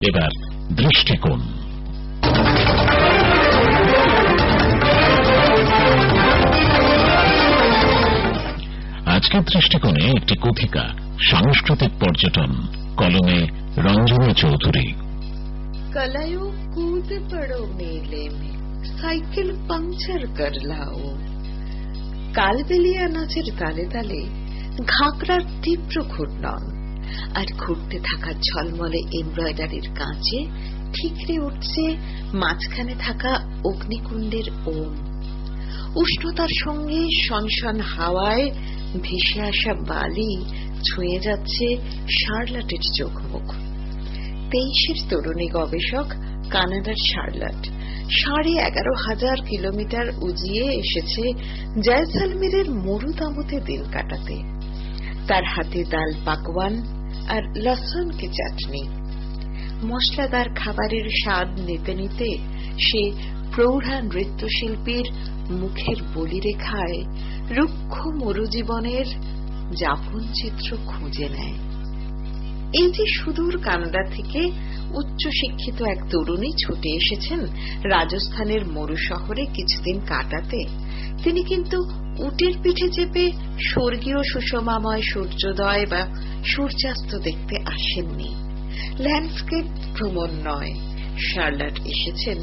এবার দৃষ্টিকোণ। আজকের দৃষ্টিকোণে একটি কথিকা, সাংস্কৃতিক পর্যটন, কলমে রঞ্জনী চৌধুরী। कलायो कूद पड़ो मेले में, साइकिल पंक्चर कर लाओ। কালবেলিয়া নাচের তালে তালে ঘাগরার তীব্র ঘূর্ণন আর ঘুরতে থাকা ঝলমলে এমব্রয়ডারির কাঁচে ঠিকরে উঠছে মাঝখানে থাকা অগ্নিকুণ্ডের ওম। উষ্ণতার সঙ্গে সনসন হাওয়ায় ভেসে আসা বালি ছুঁয়ে যাচ্ছে শার্লটের চোখমুখ। 23-এর তরুণী গবেষক কানাডার শার্লট 11,500 কিলোমিটার উজিয়ে এসেছে জয়সলমেরের মরুতামতে দিন কাটাতে। তার হাতে দাল পাকওয়ান আর লসুন কি চাটনি। মশলাদার খাবারের স্বাদ নিতে নিতে সে প্রৌঢ়া নৃত্যশিল্পীর মুখের বলিরেখায় রুক্ষ মরুজীবনের যাপন চিত্র খুঁজে নেয়। এই যে সুদূর কানাডা থেকে উচ্চশিক্ষিত এক তরুণী ছুটে এসেছেন রাজস্থানের মরু শহরে কিছুদিন কাটাতে, তিনি কিন্তু উটের পিঠে চেপে স্বর্গীয় সুষমাময় সূর্যোদয় বা সূর্যাস্ত দেখতে আসেননি। ল্যান্ডস্কেপ ভ্রমণ নয়, শার্লট এসেছেন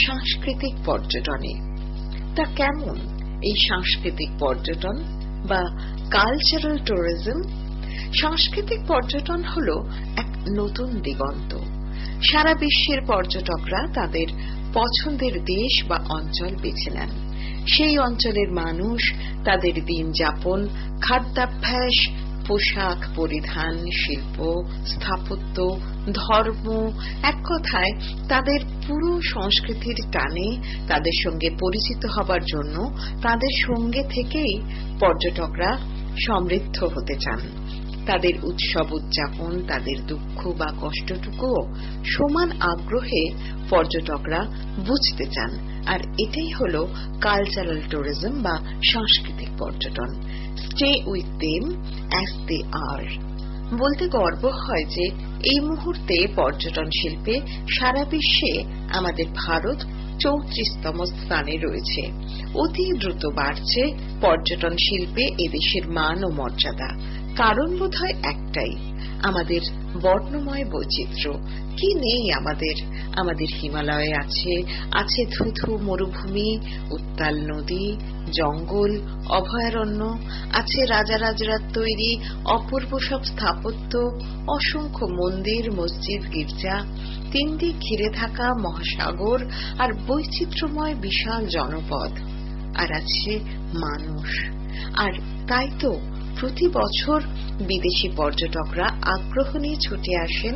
সাংস্কৃতিক পর্যটনে। তা কেমন এই সাংস্কৃতিক পর্যটন বা কালচারাল ট্যুরিজম? সাংস্কৃতিক পর্যটন হল এক নতুন দিগন্ত। সারা বিশ্বের পর্যটকরা তাদের পছন্দের দেশ বা অঞ্চল বেছে নেন। সেই অঞ্চলের মানুষ, তাদের দিন যাপন, খাদ্যাভ্যাস, পোশাক পরিধান, শিল্প, স্থাপত্য, ধর্ম, এক কথায় তাদের পুরো সংস্কৃতির টানে তাদের সঙ্গে পরিচিত হবার জন্য তাদের সঙ্গে থেকেই পর্যটকরা সমৃদ্ধ হতে চান। তাদের উৎসব উদযাপন, তাদের দুঃখ বা কষ্টটুকুও সমান আগ্রহে পর্যটকরা বুঝতে চান। আর এটাই হল কালচারাল ট্যুরিজম বা সাংস্কৃতিক পর্যটন। Stay with them as they are. বলতে গর্ব হয় যে এই মুহূর্তে পর্যটন শিল্পে সারা বিশ্বে আমাদের ভারত 34তম স্থানে রয়েছে। অতি দ্রুত বাড়ছে পর্যটন শিল্পে এদেশের মান ও মর্যাদা। কারণ বোধহয় একটাই, আমাদের বর্ণময় বৈচিত্র্য। কি নেই আমাদের? আমাদের হিমালয়ে আছে ধুধু মরুভূমি, উত্তাল নদী, জঙ্গল, অভয়ারণ্য, আছে রাজারাজরা তৈরি অপূর্ব সব স্থাপত্য, অসংখ্য মন্দির, মসজিদ, গির্জা, 3 দিক ঘিরে থাকা মহাসাগর আর বৈচিত্র্যময় বিশাল জনপদ। আর আছে মানুষ। আর তাই তো প্রতি বছর বিদেশি পর্যটকরা আগ্রহ নিয়ে ছুটে আসেন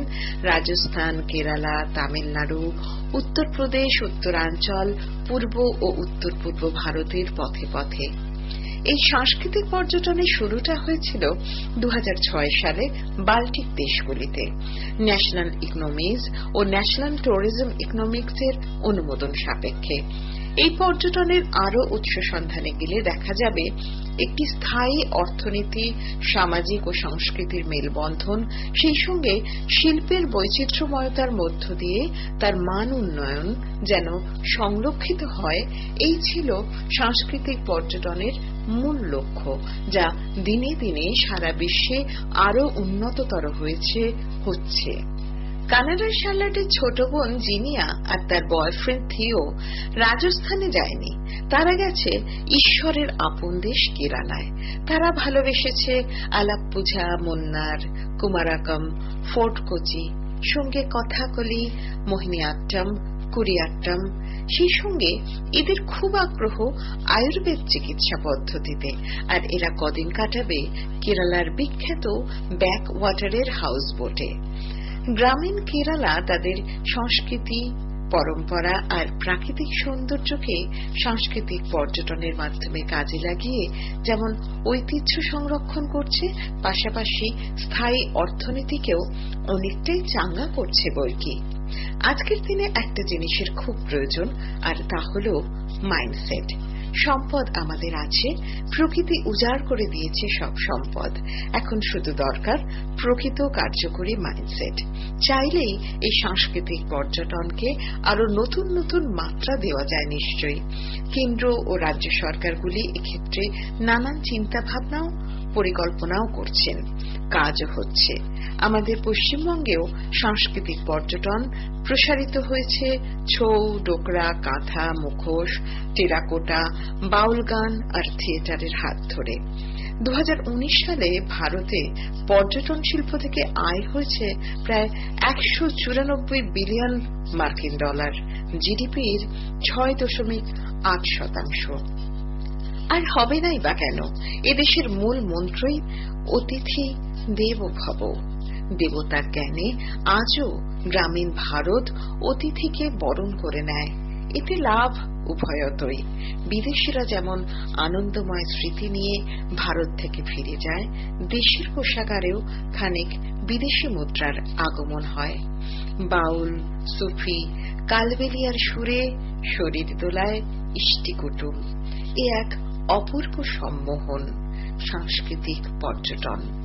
রাজস্থান, কেরালা, তামিলনাড়ু, উত্তরপ্রদেশ, উত্তরাঞ্চল, পূর্ব ও উত্তর পূর্ব ভারতের পথে পথে। এই সাংস্কৃতিক পর্যটনের শুরুটা হয়েছিল 2006 সালে বাল্টিক দেশগুলিতে ন্যাশনাল ইকোনমিজ ও ন্যাশনাল ট্যুরিজম ইকোনমিক্স এর অনুমোদন সাপেক্ষে। এই পর্যটনের আরো উৎস সন্ধানে গেলে দেখা যাবে একটি স্থায়ী অর্থনীতি, সামাজিক ও সংস্কৃতির মেলবন্ধন, সেই সঙ্গে শিল্পের বৈচিত্র্যময়তার মধ্য দিয়ে তার মান উন্নয়ন যেন সংরক্ষিত হয়, এই ছিল সাংস্কৃতিক পর্যটনের মূল লক্ষ্য, যা দিনে দিনে সারা বিশ্বে আরো উন্নততর হচ্ছে। কানাডার শার্লটের ছোট বোন জিনিয়া আর তার বয়ফ্রেন্ড থিও রাজস্থানে যায়নি। তারা গেছে ঈশ্বরের আপন দেশ কেরালায়। তারা ভালোবেসেছে আলাপ্পুঝা, মুন্নার, কুমারাকম, ফোর্ট কোচি, সঙ্গে কথাকলি, মোহিনীআট্টম, কুরিয়াট্টম। সেই সঙ্গে এদের খুব আগ্রহ আয়ুর্বেদ চিকিৎসা পদ্ধতিতে। আর এরা কদিন কাটাবে কেরালার বিখ্যাত ব্যাক ওয়াটারের হাউস বোটে। গ্রামীণ কেরালা তাদের সংস্কৃতি, পরম্পরা আর প্রাকৃতিক সৌন্দর্যকে সাংস্কৃতিক পর্যটনের মাধ্যমে কাজে লাগিয়ে যেমন ঐতিহ্য সংরক্ষণ করছে, পাশাপাশি স্থায়ী অর্থনীতিকেও অনেকটাই চাঙ্গা করছে বৈকি। আজকের দিনে একটা জিনিসের খুব প্রয়োজন, আর তা হল মাইন্ডসেট। সম্পদ আমাদের আছে, প্রকৃতি উজাড় করে দিয়েছে সব সম্পদ। এখন শুধু দরকার প্রকৃত কার্যকরী মাইন্ডসেট। চাইলেই এই সাংস্কৃতিক পর্যটনকে আরো নতুন নতুন মাত্রা দেওয়া যায় নিশ্চয়ই। কেন্দ্র ও রাজ্য সরকারগুলি এক্ষেত্রে নানান চিন্তা ভাবনাও পরিকল্পনাও করছেন, কাজও হচ্ছে। আমাদের পশ্চিমবঙ্গেও সাংস্কৃতিক পর্যটন প্রসারিত হয়েছে ছৌ, ডোকরা, কাঁথা, মুখোশ, টেরাকোটা, বাউল গান আর থিয়েটারের হাত ধরে। 2019 সালে ভারতে পর্যটন শিল্প থেকে আয় হয়েছে প্রায় 194 বিলিয়ন মার্কিন ডলার, জিডিপির 6.8%। আর হবে নাই বা কেন? এদেশের মূল মন্ত্রই অতিথি দেবো ভব। দেবতার জ্ঞানে আজও গ্রামীণ ভারত অতিথিকে বরণ করে নেয়। এতে লাভ উভয়তই। বিদেশিরা যেমন আনন্দময় স্মৃতি নিয়ে ভারত থেকে ফিরে যায়, দেশের কোষাগারেও খানিক বিদেশি মুদ্রার আগমন হয়। বাউল, সুফি, কালবেলিয়ার সুরে শরীর দোলায় ইষ্টি কুটুম। এ এক অপূর্ব সম্মোহন সাংস্কৃতিক পর্যটন।